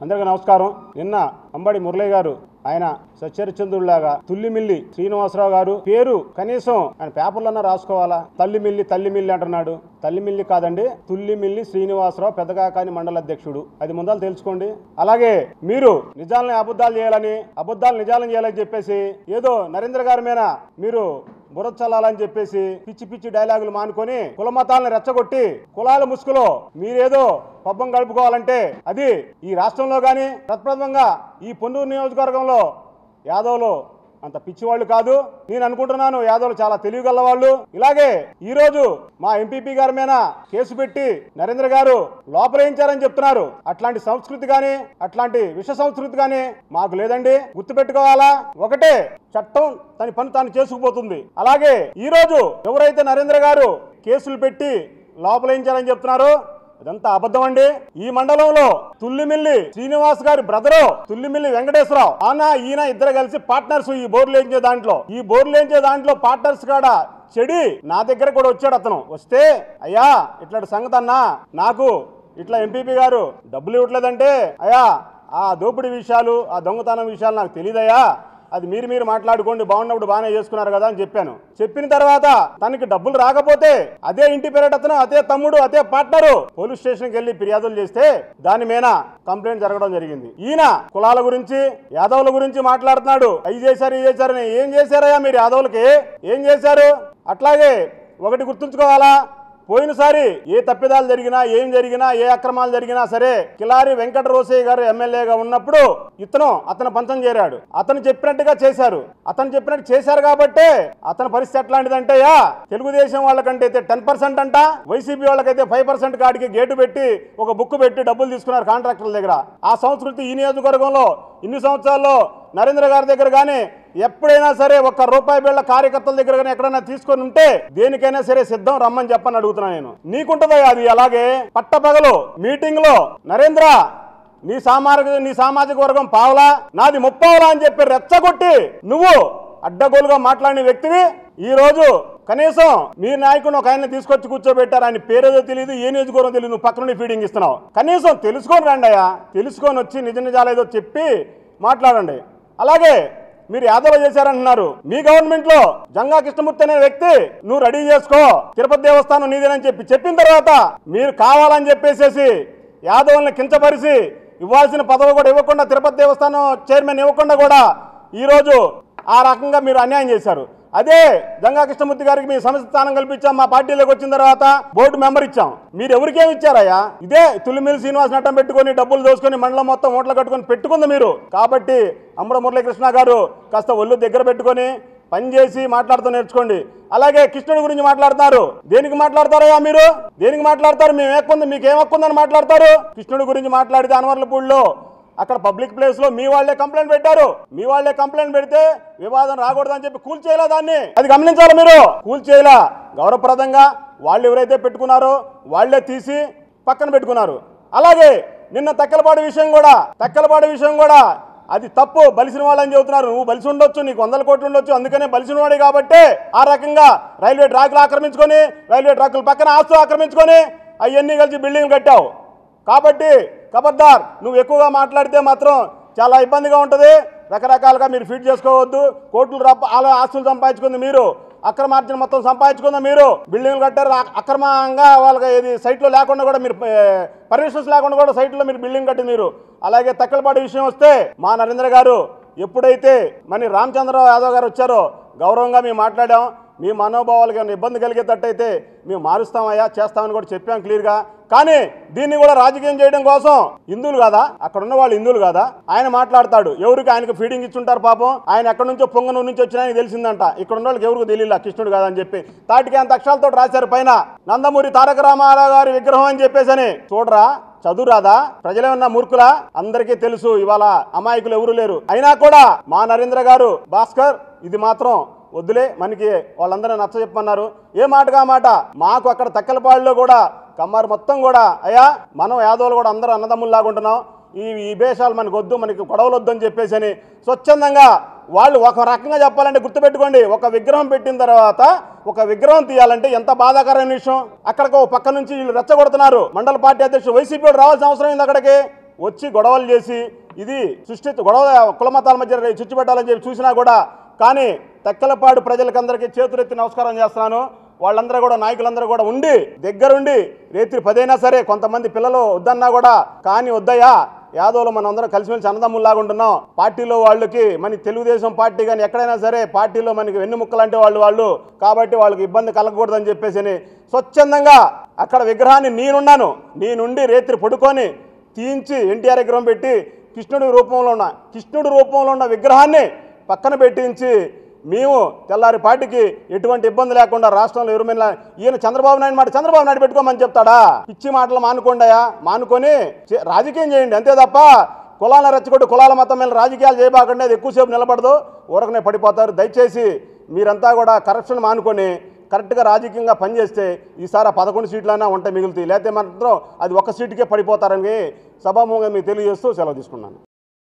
అందరికీ నమస్కారం. నిన్న అంబడి మురళి గారు ఆయన సచ్చరిచంద్రుడిలాగా తుల్లిమిల్లి శ్రీనివాసరావు గారు పేరు కనీసం ఆయన పేపర్లన్నా రాసుకోవాలా. తల్లిమిల్లి అంటున్నాడు. తల్లిమిల్లి కాదండి, తుల్లిమిల్లి శ్రీనివాసరావు పెద్దకాకాని మండల అధ్యక్షుడు. అది ముందర తెలుసుకోండి. అలాగే మీరు నిజాలని అబద్ధాలు చేయాలని, అబద్ధాలు నిజాలను చేయాలని చెప్పేసి ఏదో నరేంద్ర గారి మీద మీరు బుర్ర చల్లాలని చెప్పేసి పిచ్చి పిచ్చి డైలాగులు మానుకొని కుల మతాలను రెచ్చగొట్టి కులాల ముసుగులో మీరేదో పబ్బం గడుపుకోవాలంటే అది ఈ రాష్ట్రంలో కానీ ప్రప్రథమంగా ఈ పొన్నూరు నియోజకవర్గంలో యాదవులు అంత పిచ్చివాళ్ళు కాదు. నేను అనుకుంటున్నాను యాదవులు చాలా తెలివిగల వాళ్ళు. ఇలాగే ఈ రోజు మా ఎంపీపీ గారి మీద కేసు పెట్టి నరేంద్ర గారు లోపలేయించారని చెప్తున్నారు. అట్లాంటి సంస్కృతి కానీ అట్లాంటి విష సంస్కృతి కానీ మాకు లేదండి. గుర్తుపెట్టుకోవాలా, ఒకటే చట్టం తన పని తాను చేసుకుపోతుంది. అలాగే ఈ రోజు ఎవరైతే నరేంద్ర గారు కేసులు పెట్టి లోపలేయించారని చెప్తున్నారో అదంతా అబద్ధం అండి. ఈ మండలంలో తుల్లిమిల్లి శ్రీనివాస్ గారి బ్రదరు తుల్లిమిల్లి వెంకటేశ్వరరావు ఈయన ఇద్దరు కలిసి పార్ట్నర్స్ ఈ బోర్లేంచే దాంట్లో పార్ట్నర్స్ కాడ చెడి నా దగ్గర కూడా వచ్చాడు. అతను వస్తే అయ్యా ఇట్లాంటి సంగతి అన్నా నాకు ఇట్లా ఎంపీపీ గారు డబ్బులు ఇవ్వట్లేదంటే అయ్యా ఆ దోపిడీ విషయాలు ఆ దొంగతనం విషయాలు నాకు తెలియదయ్యా, అది మీరు మాట్లాడుకోండి, బాగున్నప్పుడు బాగానే చేసుకున్నారు కదా అని చెప్పాను. చెప్పిన తర్వాత తనకి డబ్బులు రాకపోతే అదే ఇంటి పేరటతను అదే తమ్ముడు అదే పార్ట్నరు పోలీస్ స్టేషన్కి వెళ్ళి ఫిర్యాదులు చేస్తే దాని మీద కంప్లైంట్ జరగడం జరిగింది. ఈయన కులాల గురించి యాదవుల గురించి మాట్లాడుతున్నాడు. అవి చేశారు ఇది చేశారని. ఏం చేశారయ్యా మీరు యాదవులకి? ఏం చేశారు? అట్లాగే ఒకటి గుర్తుంచుకోవాలా, పోయినసారి ఏ తప్పిదాలు జరిగినా ఏం జరిగినా ఏ అక్రమాలు జరిగినా సరే కిలారి వెంకట రోసయ్య గారు ఎమ్మెల్యేగా ఉన్నప్పుడు అతను పంచం చేరాడు. అతను చెప్పినట్టుగా చేశారు. అతను చెప్పినట్టు చేశారు కాబట్టి అతని పరిస్థితి ఎట్లాంటిదంటే తెలుగుదేశం వాళ్ళకంటే 10% అంట, వైసీపీ వాళ్ళకైతే 5% కాడికి గేటు పెట్టి ఒక బుక్ పెట్టి డబ్బులు తీసుకున్నారు కాంట్రాక్టర్ల దగ్గర. ఆ సంస్కృతి ఈ నియోజకవర్గంలో ఇన్ని సంవత్సరాల్లో నరేంద్ర గారి దగ్గర కానీ ఎప్పుడైనా సరే ₹1 బిళ్ళ కార్యకర్తల దగ్గర కానీ ఎక్కడైనా తీసుకొని ఉంటే దేనికైనా సరే సిద్ధం రమ్మని చెప్పని అడుగుతున్నా నేను. నీకుంటుందా అది? అలాగే పట్టపగలు మీటింగ్ లో నరేంద్ర నీ సామాజిక వర్గం పావలా నాది 30 అని చెప్పి రెచ్చగొట్టి నువ్వు అడ్డగోలుగా మాట్లాడిన వ్యక్తివి ఈ రోజు కనీసం మీ నాయకుడు ఒక ఆయన తీసుకొచ్చి కూర్చోబెట్టారు. ఆయన పేరేదో తెలియదు, ఏ నియోజకవర్గం తెలియదు, నువ్వు పక్కన ఫీడింగ్ ఇస్తున్నావు. కనీసం తెలుసుకొని రండి అయ్యా, తెలుసుకొని వచ్చి నిజాలేదో చెప్పి మాట్లాడండి. అలాగే మీరు యాదవులు చేశారంటున్నారు. మీ గవర్నమెంట్ లో జంగా కృష్ణమూర్తి అనే వ్యక్తి నువ్వు రెడీ చేసుకో తిరుపతి దేవస్థానం నీదేనని చెప్పిన తర్వాత మీరు కావాలని చెప్పేసేసి యాదవుల్ని కించపరిచి ఇవ్వాల్సిన పదవి కూడా ఇవ్వకుండా తిరుపతి దేవస్థానం చైర్మన్ ఇవ్వకుండా కూడా ఈరోజు ఆ రకంగా మీరు అన్యాయం చేశారు. అదే జంగా కృష్ణమూర్తి గారికి మీ సమస్య స్థానం కల్పించాం. మా పార్టీలోకి వచ్చిన తర్వాత బోర్డు మెంబర్ ఇచ్చాం. మీరు ఎవరికేమి ఇచ్చారయ్యా? ఇదే తుల్లిమిల్లి శ్రీనివాస్ నట్టం పెట్టుకొని డబ్బులు దోసుకొని మండలం మొత్తం ఓట్లు కట్టుకొని పెట్టుకుంది మీరు. కాబట్టి అంబడి మురళీకృష్ణ గారు కాస్త ఒళ్ళు దగ్గర పెట్టుకొని పనిచేసి మాట్లాడుతూ నేర్చుకోండి. అలాగే కృష్ణుడి గురించి మాట్లాడుతున్నారు. దేనికి మాట్లాడతారయ్యా మీరు? దేనికి మాట్లాడతారు? మీకేం హక్కుందని మాట్లాడతారు? కృష్ణుడి గురించి మాట్లాడితే అనవర్లపూడిలో అక్కడ పబ్లిక్ ప్లేస్ లో మీ వాళ్లే కంప్లైంట్ పెట్టారు. మీ వాళ్లే కంప్లైంట్ పెడితే వివాదం రాకూడదని చెప్పి కూల్ చేయలే దాన్ని. అది గమనించాలి మీరు. కూల్ చేయలా, గౌరవప్రదంగా వాళ్ళు ఎవరైతే పెట్టుకున్నారో వాళ్లే తీసి పక్కన పెట్టుకున్నారు. అలాగే నిన్న తక్కలపాడు విషయం కూడా అది తప్పు, బలిసిన వాళ్ళని చెబుతున్నారు. నువ్వు బలిసి ఉండొచ్చు, నీకు 100 కోట్లు ఉండొచ్చు, అందుకనే బలిసిన వాడే కాబట్టి ఆ రకంగా రైల్వే ట్రాక్లు ఆక్రమించుకొని రైల్వే ట్రాక్ల పక్కన ఆస్తు ఆక్రమించుకొని అవన్నీ కలిసి బిల్డింగ్లు కట్టావు. కాబట్టి ఖబర్దార్, నువ్వు ఎక్కువగా మాట్లాడితే మాత్రం చాలా ఇబ్బందిగా ఉంటుంది. రకరకాలుగా మీరు ఫీడ్ చేసుకోవద్దు. కోట్లు ఆస్తులు సంపాదించుకుంది మీరు, అక్రమార్జన మొత్తం సంపాదించుకుందా మీరు, బిల్డింగ్లు కట్టారు అక్రమంగా. వాళ్ళకి ఏది సైట్లో లేకుండా కూడా మీరు పర్మిషన్స్ లేకుండా కూడా సైట్లో మీరు బిల్డింగ్ కట్టింది మీరు. అలాగే తక్కలపాడు విషయం వస్తే మా నరేంద్ర గారు ఎప్పుడైతే మన రామచంద్రరావు యాదవ్ గారు వచ్చారో గౌరవంగా మేము మాట్లాడాం. మీ మనోభావాలకి ఏమైనా ఇబ్బంది కలిగేటట్టయితే మేము మారుస్తామయ్యా, చేస్తామని కూడా చెప్పాం క్లియర్గా. కానీ దీన్ని కూడా రాజకీయం చేయడం కోసం హిందువులు కాదా? అక్కడ ఉన్న వాళ్ళు హిందువులు కాదా? ఆయన మాట్లాడతాడు. ఎవరికి ఆయనకు ఫీడింగ్ ఇచ్చుంటారు పాపం. ఆయన ఎక్కడి నుంచో పొంగనూరు నుంచి వచ్చిన ఆయనకు తెలిసిందంట. ఇక్కడ ఉన్న వాళ్ళకి ఎవరికి తెలియదు కృష్ణుడు కాదని చెప్పి. తాటికి అంత అక్షరాలతో రాశారు పైన నందమూరి తారక రామారావు గారి విగ్రహం అని చెప్పేసి. చూడరా, చదువు రాదా? ప్రజలేమన్నా మూర్ఖులా? అందరికీ తెలుసు ఇవాళ అమాయకులు ఎవరు లేరు. అయినా కూడా మా నరేంద్ర గారు భాస్కర్ ఇది మాత్రం వద్దులే, మనకి వాళ్ళందరూ నచ్చ చెప్పమన్నారు. ఏ మాటగా మాట మాకు అక్కడ తక్కలపాడులో కూడా కమ్మారు మొత్తం కూడా అయ్యా మనం యాదవులు కూడా అందరూ అన్నదమ్ముల్లాగా ఉంటున్నాం, ఈ భేషాలు మనకు వద్దు, మనకి గొడవలు వద్దని చెప్పేసి స్వచ్ఛందంగా వాళ్ళు ఒక రకంగా చెప్పాలంటే గుర్తుపెట్టుకోండి, ఒక విగ్రహం పెట్టిన తర్వాత ఒక విగ్రహం తీయాలంటే ఎంత బాధాకరమైన విషయం. అక్కడికి ఒక పక్క నుంచి వీళ్ళు రెచ్చగొడుతున్నారు. మండల పార్టీ అధ్యక్షుడు వైసీపీ రావాల్సిన అవసరం ఉంది అక్కడికి. వచ్చి గొడవలు చేసి ఇది గొడవ కుల మతాల మధ్య చుచ్చుపెట్టాలని చెప్పి చూసినా కూడా, కానీ తెక్కలపాడు ప్రజలకందరికీ చేతులెత్తి నమస్కారం చేస్తున్నాను. వాళ్ళందరూ కూడా నాయకులందరూ కూడా ఉండి దగ్గరుండి రేత్రి 10 అయినా సరే, కొంతమంది పిల్లలు వద్దన్నా కూడా కానీ వద్దయ్యా యాదవ్లో మనం అందరం కలిసిమెలిసి అన్నదమ్ముల్లాగా ఉంటున్నాం. పార్టీలో వాళ్ళకి మన తెలుగుదేశం పార్టీ కానీ ఎక్కడైనా సరే పార్టీలో మనకి వెన్నుముక్కలంటే వాళ్ళు కాబట్టి వాళ్ళకి ఇబ్బంది కలగకూడదని చెప్పేసి స్వచ్ఛందంగా అక్కడ విగ్రహాన్ని నేనుండి రేత్రి పడుకొని తీయించి ఎన్టీఆర్ విగ్రహం పెట్టి కృష్ణుడి రూపంలో ఉన్న విగ్రహాన్ని పక్కన పెట్టించి మేము తెల్లారి పార్టీకి ఎటువంటి ఇబ్బంది లేకుండా రాష్ట్రంలో ఎవరిమైనా ఈయన చంద్రబాబు నాయుడు పెట్టుకోమని చెప్తాడా? పిచ్చి మాటలు మానుకొని రాజకీయం చేయండి అంతే తప్ప కులాలను రెచ్చగొట్టి కులాల మతం మీద రాజకీయాలు చేయబాకండి. అది ఎక్కువసేపు నిలబడదు, ఊరకనే పడిపోతారు. దయచేసి మీరంతా కూడా కరప్షన్ మానుకొని కరెక్ట్గా రాజకీయంగా పనిచేస్తే ఈసారి 11 సీట్లైనా ఉంటే మిగులుతాయి. లేకపోతే మాత్రం అది 1 సీటుకే పడిపోతారని సభాముఖంగా మీకు తెలియజేస్తూ సెలవు తీసుకున్నాను.